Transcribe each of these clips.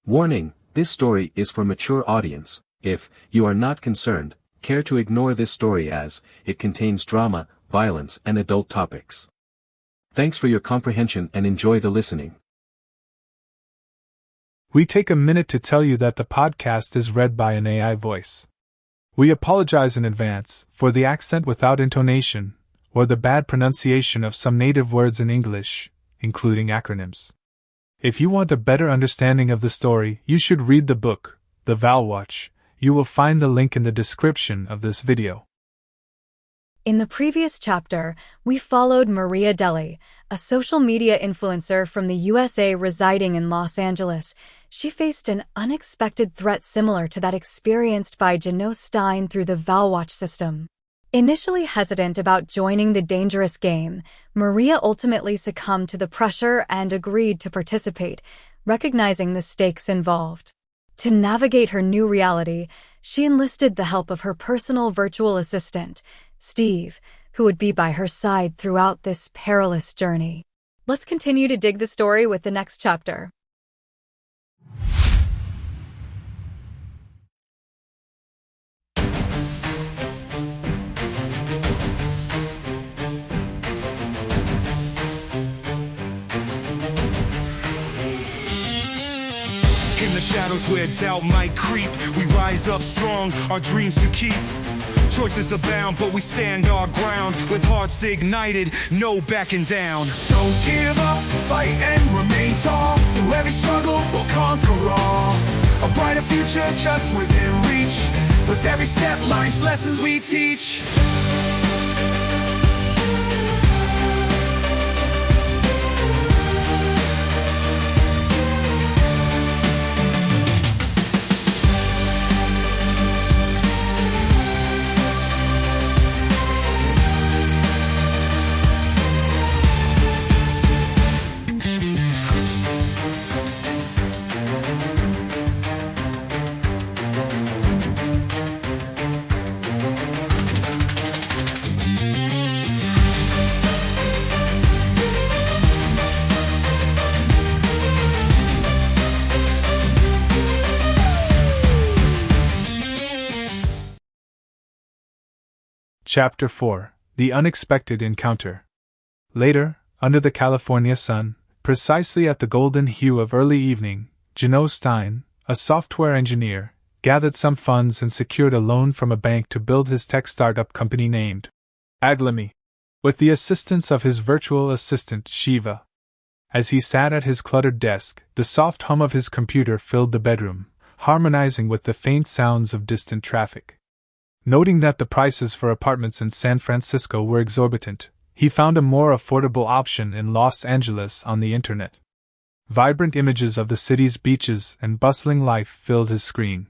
Warning, this story is for mature audience. If you are not concerned, care to ignore this story as it contains drama, violence and adult topics. Thanks for your comprehension and enjoy the listening. We take a minute to tell you that the podcast is read by an AI voice. We apologize in advance for the accent without intonation, or the bad pronunciation of some native words in English, including acronyms. If you want a better understanding of the story, you should read the book, The Valhwatch. You will find the link in the description of this video. In the previous chapter, we followed Maria Deli, a social media influencer from the USA residing in Los Angeles. She faced an unexpected threat similar to that experienced by Janot Stein through the Valhwatch system. Initially hesitant about joining the dangerous game, Maria ultimately succumbed to the pressure and agreed to participate, recognizing the stakes involved. To navigate her new reality, she enlisted the help of her personal virtual assistant, Steve, who would be by her side throughout this perilous journey. Let's continue to dig the story with the next chapter. In the shadows where doubt might creep, we rise up strong, our dreams to keep. Choices abound, but we stand our ground, with hearts ignited, no backing down. Don't give up, fight and remain tall. Through every struggle, we'll conquer all. A brighter future just within reach. With every step, life's lessons we teach. Chapter 4: The Unexpected Encounter. Later, under the California sun, precisely at the golden hue of early evening, Janot Stein, a software engineer, gathered some funds and secured a loan from a bank to build his tech startup company named Aglami, with the assistance of his virtual assistant Shiva. As he sat at his cluttered desk, the soft hum of his computer filled the bedroom, harmonizing with the faint sounds of distant traffic. Noting that the prices for apartments in San Francisco were exorbitant, he found a more affordable option in Los Angeles on the internet. Vibrant images of the city's beaches and bustling life filled his screen.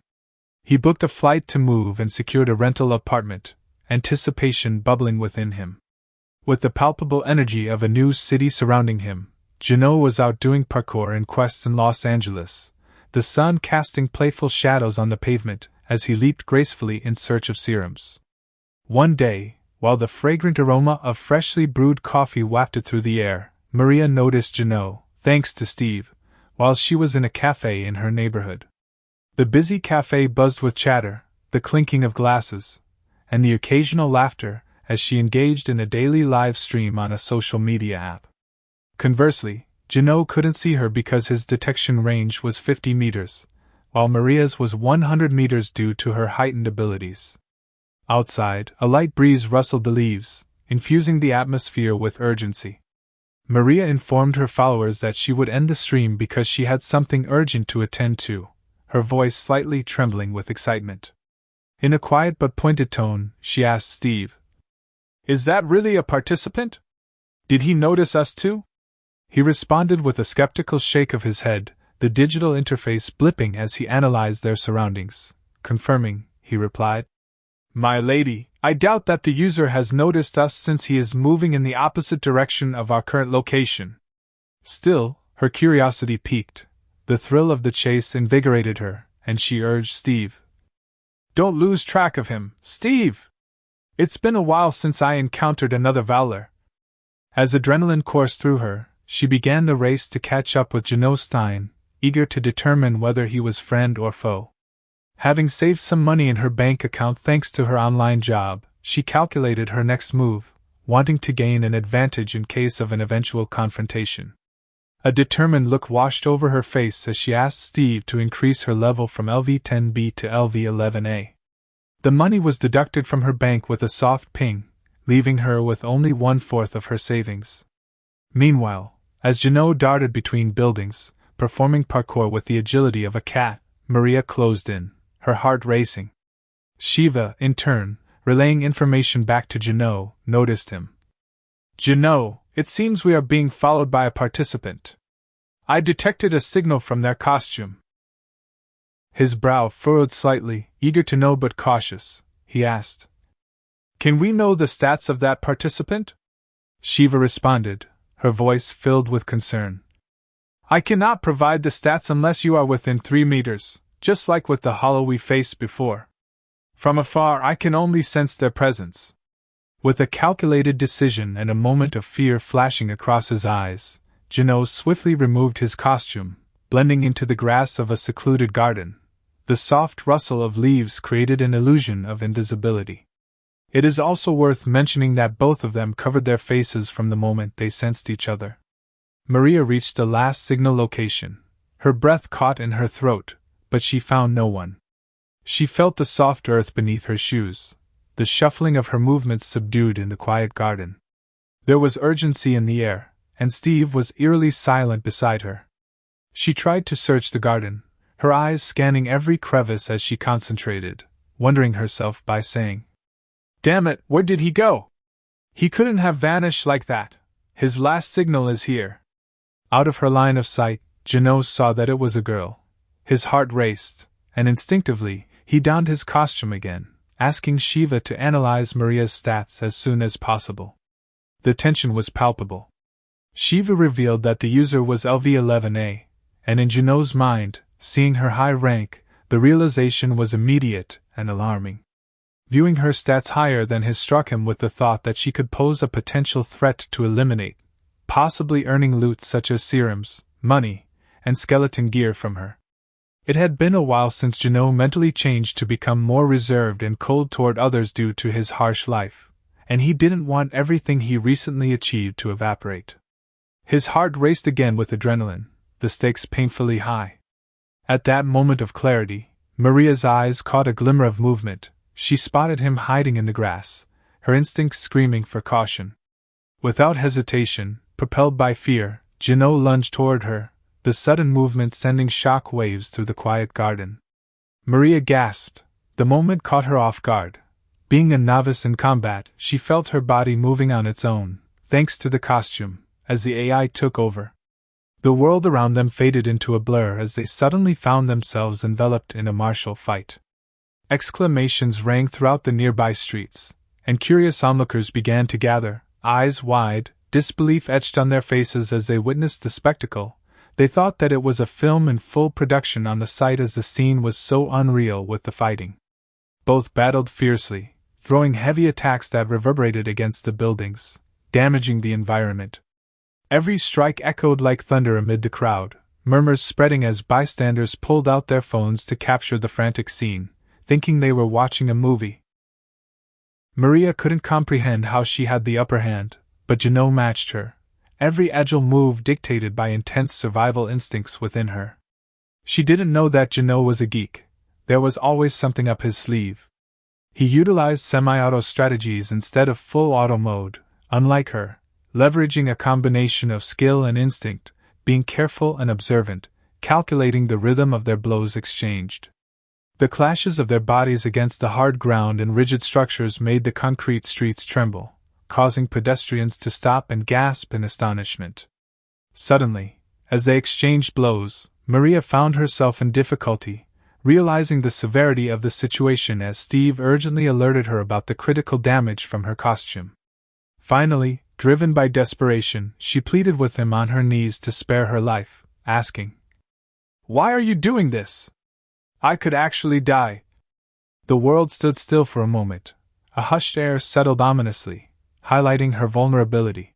He booked a flight to move and secured a rental apartment, anticipation bubbling within him. With the palpable energy of a new city surrounding him, Janot was out doing parkour in quests in Los Angeles, the sun casting playful shadows on the pavement as he leaped gracefully in search of serums. One day, while the fragrant aroma of freshly brewed coffee wafted through the air, Maria noticed Janot, thanks to Steve, while she was in a cafe in her neighborhood. The busy cafe buzzed with chatter, the clinking of glasses, and the occasional laughter as she engaged in a daily live stream on a social media app. Conversely, Janot couldn't see her because his detection range was 50 meters, while Maria's was 100 meters due to her heightened abilities. Outside, a light breeze rustled the leaves, infusing the atmosphere with urgency. Maria informed her followers that she would end the stream because she had something urgent to attend to, her voice slightly trembling with excitement. In a quiet but pointed tone, she asked Steve, "Is that really a participant? Did he notice us too?" He responded with a skeptical shake of his head, the digital interface blipping as he analyzed their surroundings. "Confirming," he replied. "My lady, I doubt that the user has noticed us since he is moving in the opposite direction of our current location." Still, her curiosity piqued. The thrill of the chase invigorated her, and she urged Steve, "Don't lose track of him, Steve! It's been a while since I encountered another Valor." As adrenaline coursed through her, she began the race to catch up with Janot Stein, eager to determine whether he was friend or foe. Having saved some money in her bank account thanks to her online job, she calculated her next move, wanting to gain an advantage in case of an eventual confrontation. A determined look washed over her face as she asked Steve to increase her level from LV-10B to LV-11A. The money was deducted from her bank with a soft ping, leaving her with only 1/4 of her savings. Meanwhile, as Janot darted between buildings, performing parkour with the agility of a cat, Maria closed in, her heart racing. Shiva, in turn, relaying information back to Janot, noticed him. "Janot, it seems we are being followed by a participant. I detected a signal from their costume." His brow furrowed slightly, eager to know but cautious, he asked, "Can we know the stats of that participant?" Shiva responded, her voice filled with concern. "I cannot provide the stats unless you are within 3 meters, just like with the hollow we faced before. From afar I can only sense their presence." With a calculated decision and a moment of fear flashing across his eyes, Janot swiftly removed his costume, blending into the grass of a secluded garden. The soft rustle of leaves created an illusion of invisibility. It is also worth mentioning that both of them covered their faces from the moment they sensed each other. Maria reached the last signal location. Her breath caught in her throat, but she found no one. She felt the soft earth beneath her shoes, the shuffling of her movements subdued in the quiet garden. There was urgency in the air, and Steve was eerily silent beside her. She tried to search the garden, her eyes scanning every crevice as she concentrated, wondering herself by saying, "Damn it, where did he go? He couldn't have vanished like that. His last signal is here." Out of her line of sight, Janot saw that it was a girl. His heart raced, and instinctively, he donned his costume again, asking Shiva to analyze Maria's stats as soon as possible. The tension was palpable. Shiva revealed that the user was LV-11A, and in Janot's mind, seeing her high rank, the realization was immediate and alarming. Viewing her stats higher than his struck him with the thought that she could pose a potential threat to eliminate, possibly earning loot such as serums, money, and skeleton gear from her. It had been a while since Janot mentally changed to become more reserved and cold toward others due to his harsh life, and he didn't want everything he recently achieved to evaporate. His heart raced again with adrenaline, the stakes painfully high. At that moment of clarity, Maria's eyes caught a glimmer of movement. She spotted him hiding in the grass, her instincts screaming for caution. Without hesitation, propelled by fear, Janot lunged toward her, the sudden movement sending shock waves through the quiet garden. Maria gasped. The moment caught her off guard. Being a novice in combat, she felt her body moving on its own, thanks to the costume, as the AI took over. The world around them faded into a blur as they suddenly found themselves enveloped in a martial fight. Exclamations rang throughout the nearby streets, and curious onlookers began to gather, eyes wide, disbelief etched on their faces as they witnessed the spectacle. They thought that it was a film in full production on the site as the scene was so unreal with the fighting. Both battled fiercely, throwing heavy attacks that reverberated against the buildings, damaging the environment. Every strike echoed like thunder amid the crowd, murmurs spreading as bystanders pulled out their phones to capture the frantic scene, thinking they were watching a movie. Maria couldn't comprehend how she had the upper hand, but Janot matched her, every agile move dictated by intense survival instincts within her. She didn't know that Janot was a geek. There was always something up his sleeve. He utilized semi-auto strategies instead of full auto mode, unlike her, leveraging a combination of skill and instinct, being careful and observant, calculating the rhythm of their blows exchanged. The clashes of their bodies against the hard ground and rigid structures made the concrete streets tremble, causing pedestrians to stop and gasp in astonishment. Suddenly, as they exchanged blows, Maria found herself in difficulty, realizing the severity of the situation as Steve urgently alerted her about the critical damage from her costume. Finally, driven by desperation, she pleaded with him on her knees to spare her life, asking, "Why are you doing this? I could actually die." The world stood still for a moment. A hushed air settled ominously, highlighting her vulnerability.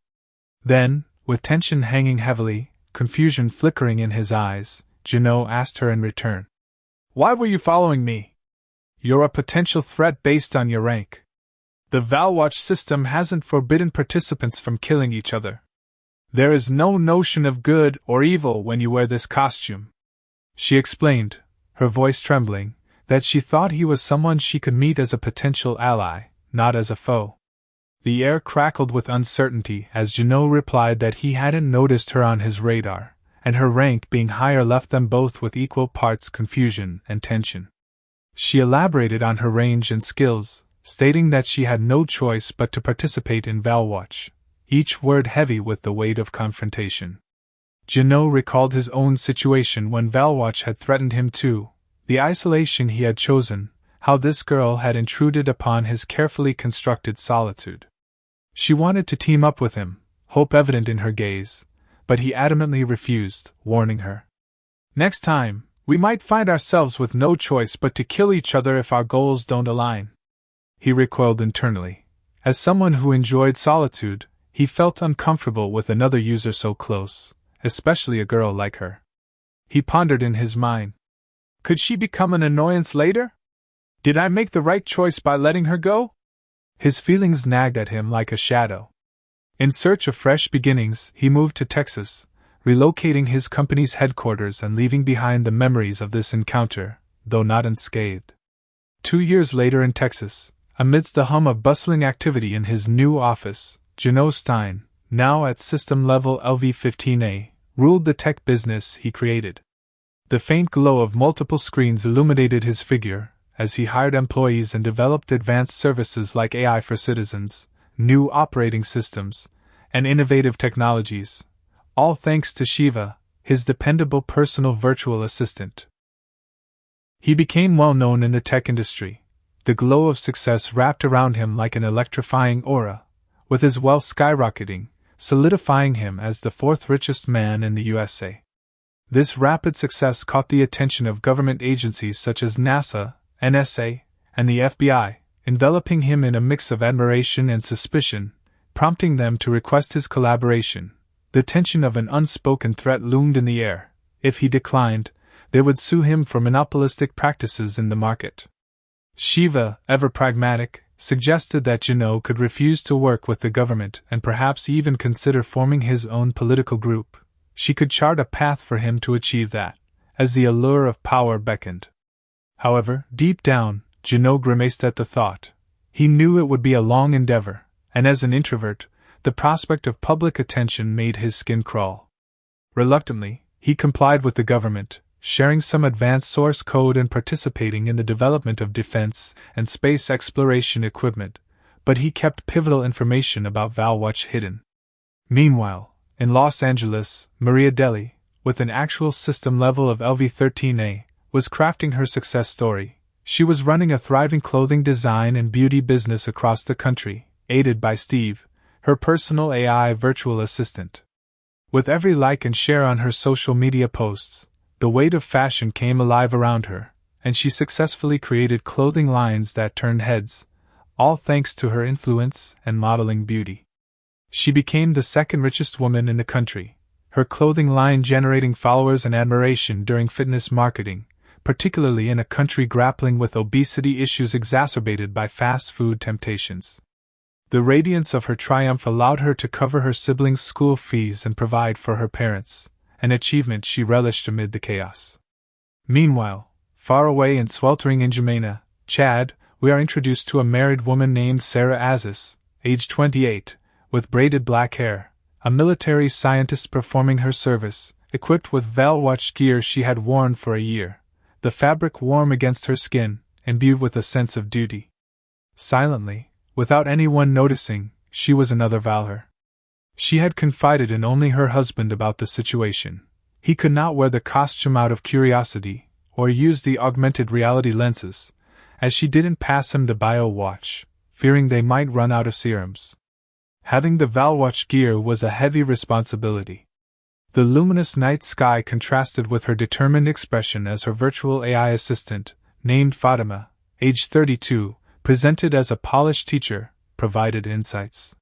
Then, with tension hanging heavily, confusion flickering in his eyes, Janot asked her in return. Why were you following me? You're a potential threat based on your rank. The Valhwatch system hasn't forbidden participants from killing each other. There is no notion of good or evil when you wear this costume. She explained, her voice trembling, that she thought he was someone she could meet as a potential ally, not as a foe. The air crackled with uncertainty as Janot replied that he hadn't noticed her on his radar, and her rank being higher left them both with equal parts confusion and tension. She elaborated on her range and skills, stating that she had no choice but to participate in Valhwatch, each word heavy with the weight of confrontation. Janot recalled his own situation when Valhwatch had threatened him too, the isolation he had chosen, how this girl had intruded upon his carefully constructed solitude. She wanted to team up with him, hope evident in her gaze, but he adamantly refused, warning her. Next time, we might find ourselves with no choice but to kill each other if our goals don't align. He recoiled internally. As someone who enjoyed solitude, he felt uncomfortable with another user so close, especially a girl like her. He pondered in his mind. Could she become an annoyance later? Did I make the right choice by letting her go? His feelings nagged at him like a shadow. In search of fresh beginnings, he moved to Texas, relocating his company's headquarters and leaving behind the memories of this encounter, though not unscathed. 2 years later in Texas, amidst the hum of bustling activity in his new office, Janot Stein, now at system-level LV-15A, ruled the tech business he created. The faint glow of multiple screens illuminated his figure, as he hired employees and developed advanced services like AI for citizens, new operating systems, and innovative technologies, all thanks to Shiva, his dependable personal virtual assistant. He became well known in the tech industry, the glow of success wrapped around him like an electrifying aura, with his wealth skyrocketing, solidifying him as the 4th richest man in the USA. This rapid success caught the attention of government agencies such as NASA, NSA, and the FBI, enveloping him in a mix of admiration and suspicion, prompting them to request his collaboration. The tension of an unspoken threat loomed in the air. If he declined, they would sue him for monopolistic practices in the market. Shiva, ever pragmatic, suggested that Janot could refuse to work with the government and perhaps even consider forming his own political group. She could chart a path for him to achieve that, as the allure of power beckoned. However, deep down, Janot grimaced at the thought. He knew it would be a long endeavor, and as an introvert, the prospect of public attention made his skin crawl. Reluctantly, he complied with the government, sharing some advanced source code and participating in the development of defense and space exploration equipment, but he kept pivotal information about Valhwatch hidden. Meanwhile, in Los Angeles, Maria Deli, with an actual system level of LV-13A, was crafting her success story. She was running a thriving clothing design and beauty business across the country, aided by Steve, her personal AI virtual assistant. With every like and share on her social media posts, the weight of fashion came alive around her, and she successfully created clothing lines that turned heads, all thanks to her influence and modeling beauty. She became the 2nd richest woman in the country, her clothing line generating followers and admiration during fitness marketing, particularly in a country grappling with obesity issues exacerbated by fast food temptations. The radiance of her triumph allowed her to cover her siblings' school fees and provide for her parents, an achievement she relished amid the chaos. Meanwhile, far away and sweltering in N'Djamena, Chad, we are introduced to a married woman named Sarah Aziz, age 28, with braided black hair, a military scientist performing her service, equipped with Valhwatch gear she had worn for a year, the fabric warm against her skin, imbued with a sense of duty. Silently, without anyone noticing, she was another Valhar. She had confided in only her husband about the situation. He could not wear the costume out of curiosity, or use the augmented reality lenses, as she didn't pass him the bio watch, fearing they might run out of serums. Having the Valhwatch gear was a heavy responsibility. The luminous night sky contrasted with her determined expression as her virtual AI assistant, named Fatima, age 32, presented as a polished teacher, provided insights.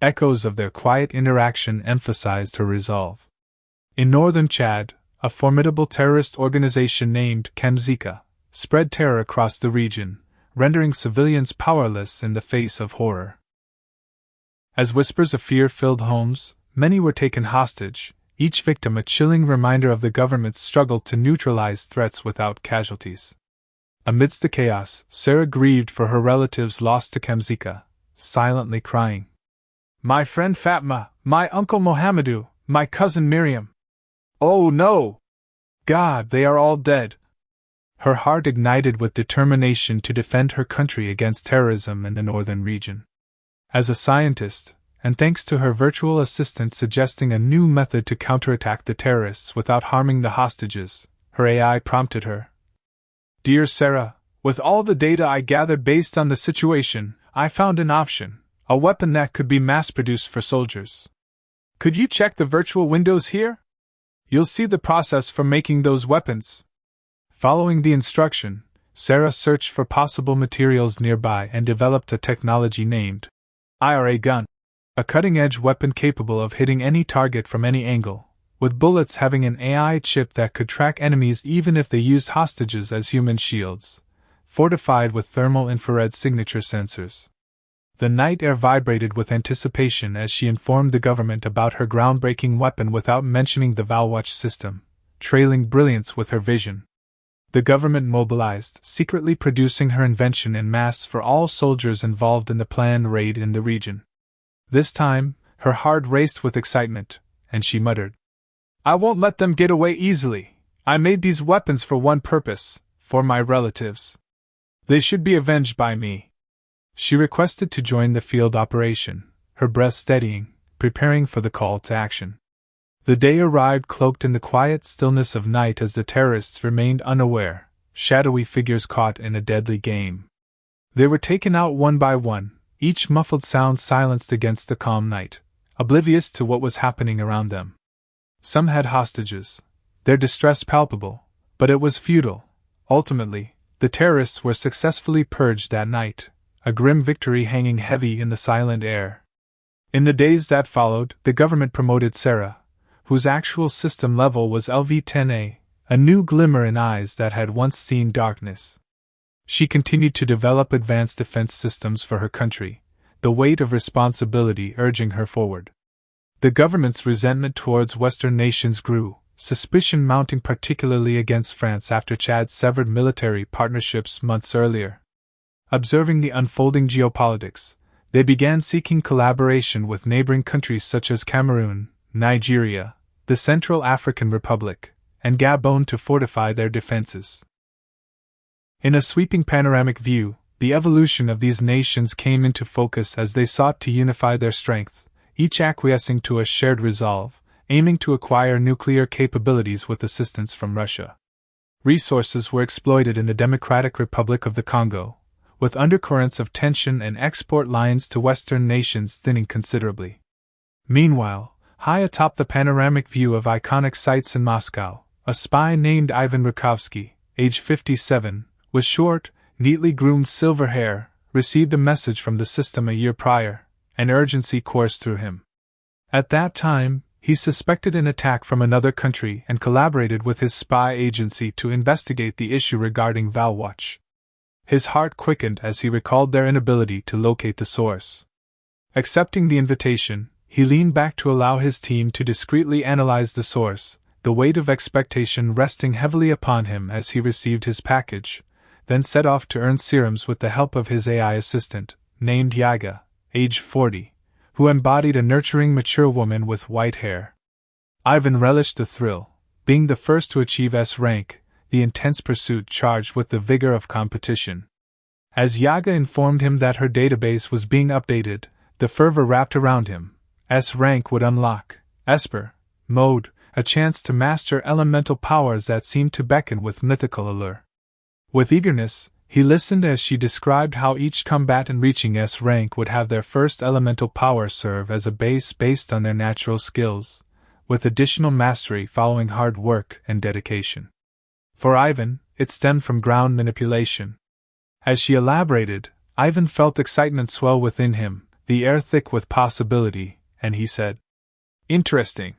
Echoes of their quiet interaction emphasized her resolve. In northern Chad, a formidable terrorist organization named Kamzika, spread terror across the region, rendering civilians powerless in the face of horror. As whispers of fear filled homes, many were taken hostage, each victim a chilling reminder of the government's struggle to neutralize threats without casualties. Amidst the chaos, Sarah grieved for her relatives lost to Kamzika, silently crying. "My friend Fatma, my uncle Mohammedu, my cousin Miriam. Oh no! God, they are all dead." Her heart ignited with determination to defend her country against terrorism in the northern region. As a scientist, and thanks to her virtual assistant suggesting a new method to counterattack the terrorists without harming the hostages, her AI prompted her. "Dear Sarah, with all the data I gathered based on the situation, I found an option, a weapon that could be mass-produced for soldiers. Could you check the virtual windows here? You'll see the process for making those weapons." Following the instruction, Sarah searched for possible materials nearby and developed a technology named IRA gun, a cutting-edge weapon capable of hitting any target from any angle, with bullets having an AI chip that could track enemies even if they used hostages as human shields, fortified with thermal infrared signature sensors. The night air vibrated with anticipation as she informed the government about her groundbreaking weapon without mentioning the Valhwatch system, trailing brilliance with her vision. The government mobilized, secretly producing her invention en masse for all soldiers involved in the planned raid in the region. This time, her heart raced with excitement, and she muttered, "I won't let them get away easily. I made these weapons for one purpose, for my relatives. They should be avenged by me." She requested to join the field operation, her breath steadying, preparing for the call to action. The day arrived cloaked in the quiet stillness of night as the terrorists remained unaware, shadowy figures caught in a deadly game. They were taken out one by one, each muffled sound silenced against the calm night, oblivious to what was happening around them. Some had hostages, their distress palpable, but it was futile. Ultimately, the terrorists were successfully purged that night, a grim victory hanging heavy in the silent air. In the days that followed, the government promoted Sarah, whose actual system level was LV-10A, a new glimmer in eyes that had once seen darkness. She continued to develop advanced defense systems for her country, the weight of responsibility urging her forward. The government's resentment towards Western nations grew, suspicion mounting particularly against France after Chad severed military partnerships months earlier. Observing the unfolding geopolitics, they began seeking collaboration with neighboring countries such as Cameroon, Nigeria, the Central African Republic, and Gabon to fortify their defenses. In a sweeping panoramic view, the evolution of these nations came into focus as they sought to unify their strength, each acquiescing to a shared resolve, aiming to acquire nuclear capabilities with assistance from Russia. Resources were exploited in the Democratic Republic of the Congo, with undercurrents of tension and export lines to Western nations thinning considerably. Meanwhile, high atop the panoramic view of iconic sites in Moscow, a spy named Ivan Rakovsky, age 57, with short, neatly groomed silver hair, received a message from the system a year prior, and urgency coursed through him. At that time, he suspected an attack from another country and collaborated with his spy agency to investigate the issue regarding Valhwatch. His heart quickened as he recalled their inability to locate the source. Accepting the invitation, he leaned back to allow his team to discreetly analyze the source, the weight of expectation resting heavily upon him as he received his package, then set off to earn serums with the help of his AI assistant, named Yaga, age 40, who embodied a nurturing mature woman with white hair. Ivan relished the thrill, being the first to achieve S rank, the intense pursuit charged with the vigor of competition. As Yaga informed him that her database was being updated, the fervor wrapped around him. S rank would unlock Esper mode, a chance to master elemental powers that seemed to beckon with mythical allure. With eagerness, he listened as she described how each combatant reaching S rank would have their first elemental power serve as a base based on their natural skills, with additional mastery following hard work and dedication. For Ivan, it stemmed from ground manipulation. As she elaborated, Ivan felt excitement swell within him, the air thick with possibility, and he said, "Interesting.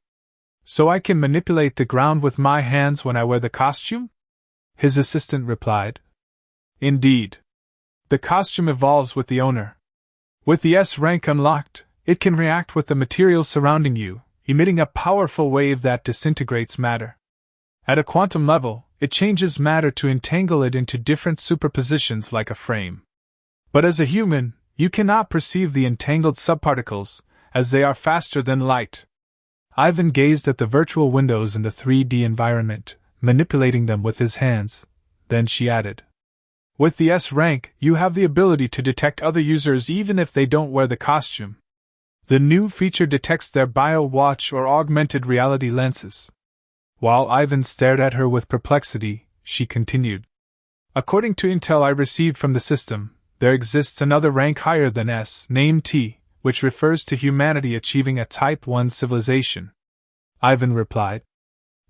So I can manipulate the ground with my hands when I wear the costume? His assistant replied. Indeed. The costume evolves with the owner. With the S rank unlocked, it can react with the material surrounding you, emitting a powerful wave that disintegrates matter. At a quantum level, it changes matter to entangle it into different superpositions like a frame. But as a human, you cannot perceive the entangled subparticles, as they are faster than light. Ivan gazed at the virtual windows in the 3D environment, manipulating them with his hands. Then she added, with the S rank, you have the ability to detect other users even if they don't wear the costume. The new feature detects their Valhwatch or augmented reality lenses. While Ivan stared at her with perplexity, she continued. According to intel I received from the system, there exists another rank higher than S, named T, which refers to humanity achieving a Type 1 civilization. Ivan replied.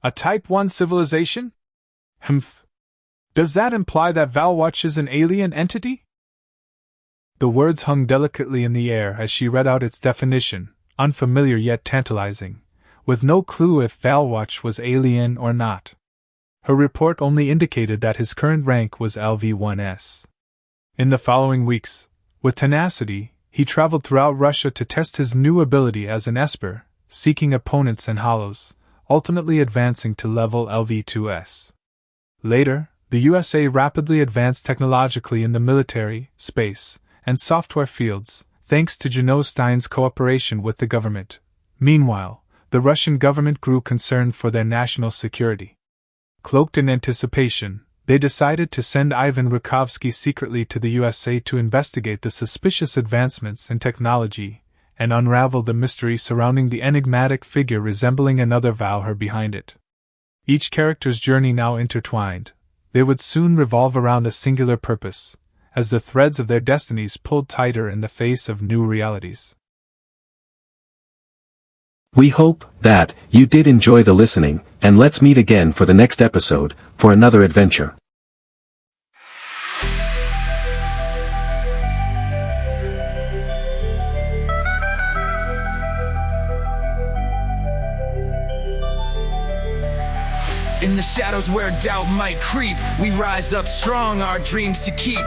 A Type 1 civilization? Humph. Does that imply that Valhwatch is an alien entity? The words hung delicately in the air as she read out its definition, unfamiliar yet tantalizing, with no clue if Valhwatch was alien or not. Her report only indicated that his current rank was LV1S. In the following weeks, with tenacity, he traveled throughout Russia to test his new ability as an Esper, seeking opponents and hollows, ultimately advancing to level LV2S. Later, the USA rapidly advanced technologically in the military, space, and software fields, thanks to Stein's cooperation with the government. Meanwhile, the Russian government grew concerned for their national security. Cloaked in anticipation, they decided to send Ivan Rakovsky secretly to the USA to investigate the suspicious advancements in technology and unravel the mystery surrounding the enigmatic figure resembling another Valhwatch behind it. Each character's journey now intertwined. They would soon revolve around a singular purpose, as the threads of their destinies pulled tighter in the face of new realities. We hope that you did enjoy the listening, and let's meet again for the next episode, for another adventure. In the shadows where doubt might creep, we rise up strong, our dreams to keep.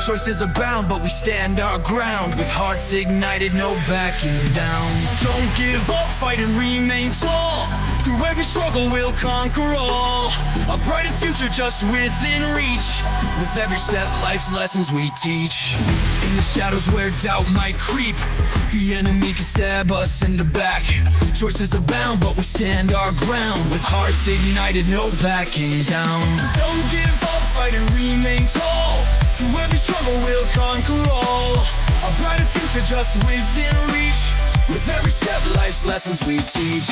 Choices abound, but we stand our ground, with hearts ignited, no backing down. Don't give up, fight and remain tall. Through every struggle we'll conquer all. A brighter future just within reach. With every step, life's lessons we teach. In the shadows where doubt might creep, the enemy can stab us in the back. Choices abound, but we stand our ground, with hearts ignited, no backing down. Don't give up, fight and remain tall. Through every struggle we'll conquer all. A brighter future just within reach. With every step, life's lessons we teach.